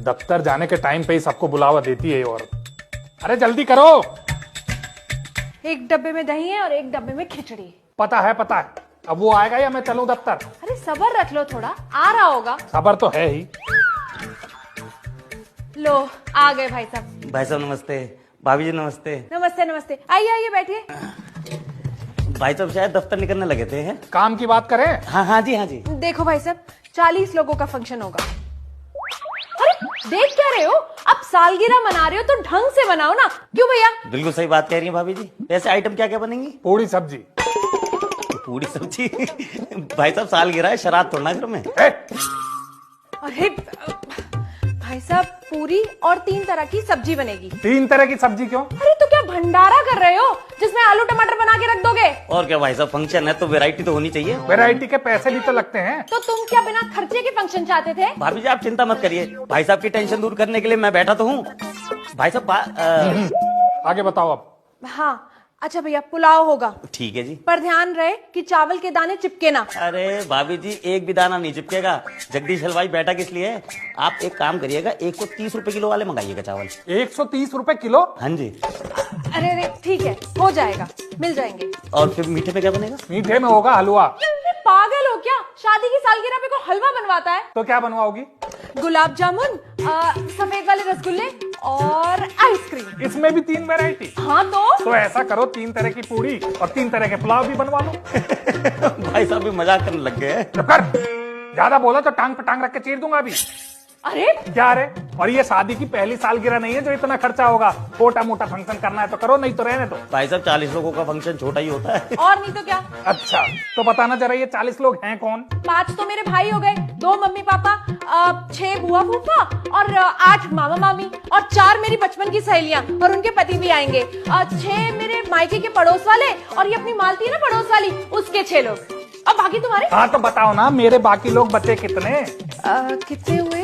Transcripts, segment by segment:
दफ्तर जाने के टाइम पे ही सबको बुलावा देती है ये औरत। अरे जल्दी करो। एक डब्बे में दही है और एक डब्बे में खिचड़ी। पता है पता है। अब वो आएगा या मैं चलूं दफ्तर? अरे सब्र रख लो थोड़ा, आ रहा होगा। सबर तो है ही। लो आ गए भाई साहब। भाई साहब नमस्ते। भाभी जी नमस्ते। नमस्ते नमस्ते, आइए आइए बैठिए। भाई साहब शायद दफ्तर निकलने लगे थे हैं? काम की बात करें? हाँ हाँ जी हाँ जी। देखो भाई साहब, 40 लोगों का फंक्शन होगा। अरे देख क्या रहे हो, आप सालगिरह मना रहे हो तो ढंग से मनाओ ना। क्यों भैया? बिल्कुल सही बात कह रही है भाभी जी। वैसे आइटम क्या क्या बनेंगी? पूरी सब्जी। पूरी सब्जी? भाई साहब सालगिरह है, शराब तोड़ना घर में। अरे भाई साहब, पूरी और 3 तरह की सब्जी बनेगी। 3 तरह की सब्जी क्यों? अरे तो क्या भंडारा कर रहे हो जिसमें आलू टमाटर बना के रख दोगे? और क्या भाई साहब, फंक्शन है तो वैरायटी तो होनी चाहिए। वैरायटी के पैसे भी तो लगते हैं। तो तुम क्या बिना खर्चे के फंक्शन चाहते थे? भाभी जी आप चिंता मत करिए, भाई साहब की टेंशन दूर करने के लिए मैं बैठा तो हूँ। भाई साहब आगे बताओ अब। हाँ अच्छा भैया, पुलाव होगा। ठीक है जी। पर ध्यान रहे कि चावल के दाने चिपके ना। अरे भाभी जी एक भी दाना नहीं चिपकेगा। जगदीश हलवाई बैठा किस लिए है? आप एक काम करिएगा, 130 रुपए किलो वाले मंगाइएगा चावल। 130 रुपए किलो? हाँ जी। अरे अरे ठीक है, हो जाएगा, मिल जाएंगे। और फिर मीठे में क्या बनेगा? मीठे में होगा हलवा। अरे पागल हो क्या? शादी की सालगिरह पे कोई हलवा बनवाता है? तो क्या बनवाओगी? गुलाब जामुन, सफेद वाले रसगुल्ले और आइसक्रीम। इसमें भी 3 वैरायटी? हाँ तो ऐसा करो, 3 तरह की पूरी और 3 तरह के पुलाव भी बनवा लो। भाई साहब भी मजाक करने लग गए हैं। चुप कर। ज्यादा बोला तो टांग पे टांग रख के चीर दूंगा अभी। अरे क्या रे? और ये शादी की पहली सालगिरह नहीं है जो इतना खर्चा होगा। छोटा मोटा फंक्शन करना है तो करो, नहीं तो रहने दो। भाई साहब 40 लोगों का फंक्शन छोटा ही होता है। और नहीं तो क्या। अच्छा तो बताना जरा, ये 40 लोग हैं कौन? 5 तो मेरे भाई हो गए, 2 मम्मी पापा, 6 बुआ फूफा और 8 मामा मामी और 4 मेरी बचपन की सहेलियां और उनके पति भी आएंगे। 6 मेरे मायके के पड़ोस वाले और ये अपनी मालती है ना पड़ोस वाली, उसके 6 लोग। अब बाकी तुम्हारे? हाँ तो बताओ ना, मेरे बाकी लोग बचे कितने? कितने हुए?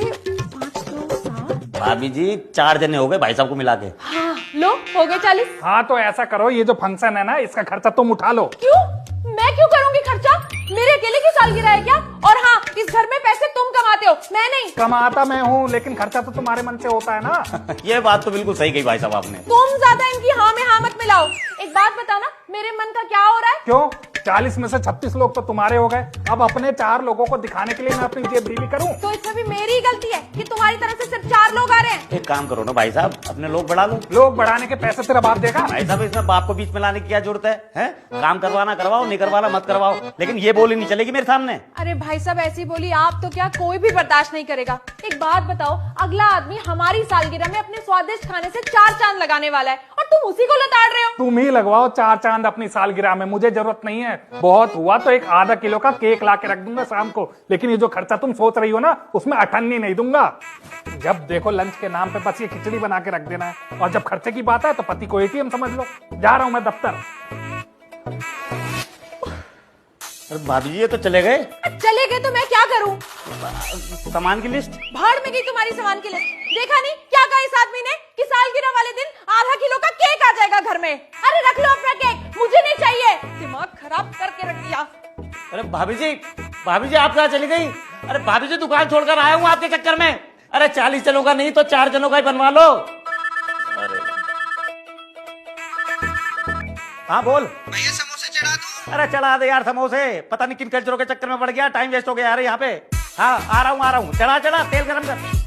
5 2 7। भाभी जी 4 जने हो गए भाई साहब को मिला के। हाँ लो हो गए 40। हाँ तो ऐसा करो, ये जो फंक्शन है ना इसका खर्चा तुम उठा लो। क्यों? मैं क्यों करूंगी खर्चा? मेरे अकेले की सालगिरह है क्या? और हाँ, इस घर में पैसे तुम कमाते हो, मैं नहीं। कमाता मैं हूँ, लेकिन खर्चा तो तुम्हारे मन से होता है ना। ये बात तो बिल्कुल सही कही भाई साहब आपने। तुम ज्यादा इनकी हाँ में हाँ मत मिलाओ। एक बात बताओ ना, मेरे मन का क्या हो रहा है? क्यों? 40 में से 36 लोग तो तुम्हारे हो गए। अब अपने 4 लोगों को दिखाने के लिए मैं अपनी जेब ढीली करूं? तो इसमें भी मेरी गलती है कि तुम्हारी तरफ से सिर्फ 4 लोग आ रहे हैं। एक काम करो ना भाई साहब, अपने लोग बढ़ा लो। लोग बढ़ाने के पैसे तेरा बाप देगा? भाई साहब इसमें बाप को बीच में लाने की क्या जरूरत है? हैं? काम करवाना करवाओ, नहीं करवाना मत करवाओ, लेकिन ये बोली नहीं चलेगी मेरे सामने। अरे भाई साहब ऐसी बोली आप तो क्या कोई भी बर्दाश्त नहीं करेगा। एक बात बताओ, अगला आदमी हमारी सालगिरह में अपने स्वादिष्ट खाने से 4 चांद लगाने वाला है और तुम उसी को लताड़ रहे हो। तुम ही लगवाओ 4 चांद अपनी सालगिरह में, मुझे जरूरत नहीं है। बहुत हुआ तो एक आधा किलो का केक ला के रख दूंगा शाम को, लेकिन ये जो खर्चा तुम सोच रही हो ना उसमें अठन्नी नहीं दूंगा। जब देखो लंच के नाम पे बस ये खिचड़ी बना के रख देना है, और जब खर्चे की बात है तो पति को ATM समझ लो। जा रहा हूं मैं दफ्तर। अरे भाभी जी ये तो चले गए। चले गए तो मैं क्या करूं? सामान की लिस्ट भाड़ में गई तुम्हारी सामान की लिस्ट। देखा नहीं क्या कहा इस आदमी ने कि सालगिरह वाले दिन आधा किलो का केक आ जाएगा घर में। अरे रख लो अपना केक, मुझे नहीं चाहिए। दिमाग खराब करके रख दिया। अरे भाभी जी आप कहाँ चली गई? अरे भाभी जी दुकान छोड़कर आया हूँ आपके चक्कर में। अरे 40 जनों का नहीं तो 4 जनों का ही बनवा लो। अरे हाँ बोल भैया समोसे चढ़ा दूं? अरे चढ़ा दे यार समोसे, पता नहीं किन कल्चरों के चक्कर में पड़ गया, टाइम वेस्ट हो गया यार यहाँ पे। हाँ आ रहा हूँ चढ़ा तेल गरम कर।